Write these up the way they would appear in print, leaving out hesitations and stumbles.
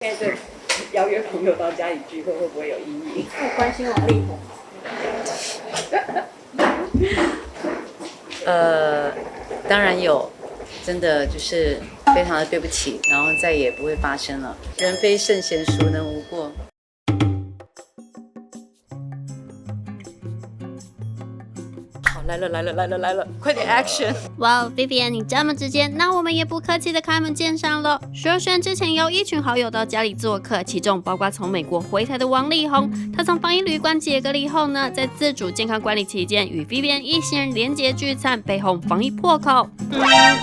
现在对邀约朋友到家里聚会会不会有阴影？太关心王力宏。当然有，真的就是非常的对不起，然后再也不会发生了。人非圣贤，孰能无过？好，来了，快点 action！哇、Vivian 你这么直接，那我们也不客气的开门见山了。徐若瑄之前邀一群好友到家里做客，其中包括从美国回台的王力宏。他从防疫旅馆解隔离后呢，在自主健康管理期间，与 Vivian 一行人连结聚餐，被轰防疫破口。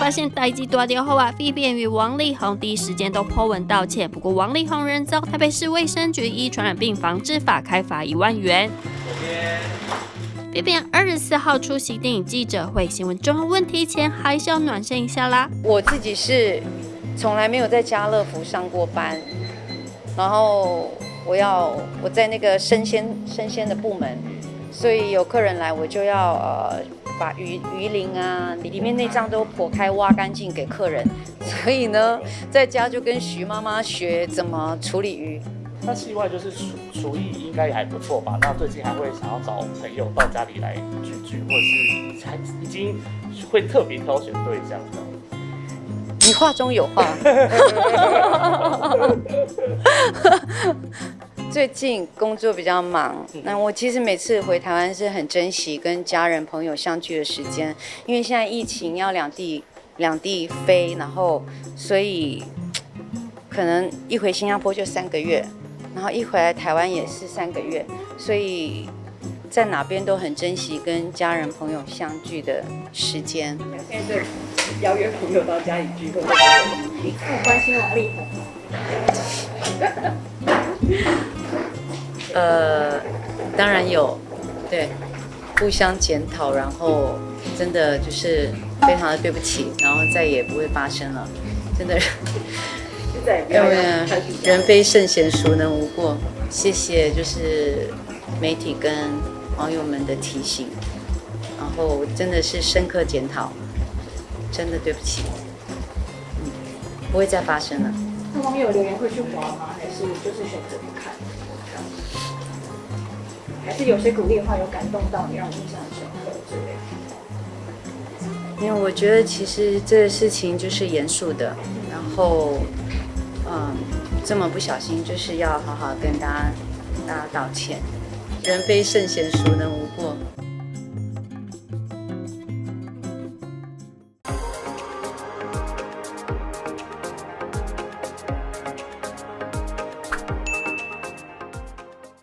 发现代际大掉后啊 ，Vivian 与王力宏第一时间都 po 文道歉。不过王力宏仍遭台北市卫生局依传染病防治法开罚1万元。Vivian 24号出席电影记者会，新闻重要问题前还是要暖身一下啦。我自己是从来没有在家乐福上过班，然后我在那个生鲜的部门，所以有客人来我就要把鱼鳞啊里面内脏都剖开挖干净给客人，所以呢在家就跟徐妈妈学怎么处理鱼。那戏外就是厨艺应该也还不错吧？那最近还会想要找朋友到家里来聚聚，或者是还已经会特别挑选对象这样。你话中有话。最近工作比较忙，那我其实每次回台湾是很珍惜跟家人朋友相聚的时间，因为现在疫情要两地飞，然后所以可能一回新加坡就3个月。然后一回来台湾也是3个月，所以在哪边都很珍惜跟家人朋友相聚的时间。现在对邀约朋友到家里聚会会不会有阴影？太关心王力宏。当然有，对，互相检讨，然后真的就是非常的对不起，然后再也不会发生了，真的。人非圣贤，孰能无过？谢谢，就是媒体跟网友们的提醒，然后真的是深刻检讨，真的对不起，不会再发生了。那网友留言会去划吗？还是就是选择不看？还是有些鼓励的话有感动到你，让你印象很深刻之类的？因为我觉得其实这个事情就是严肃的，然后。这么不小心，就是要好好跟大家道歉。人非圣贤，孰能无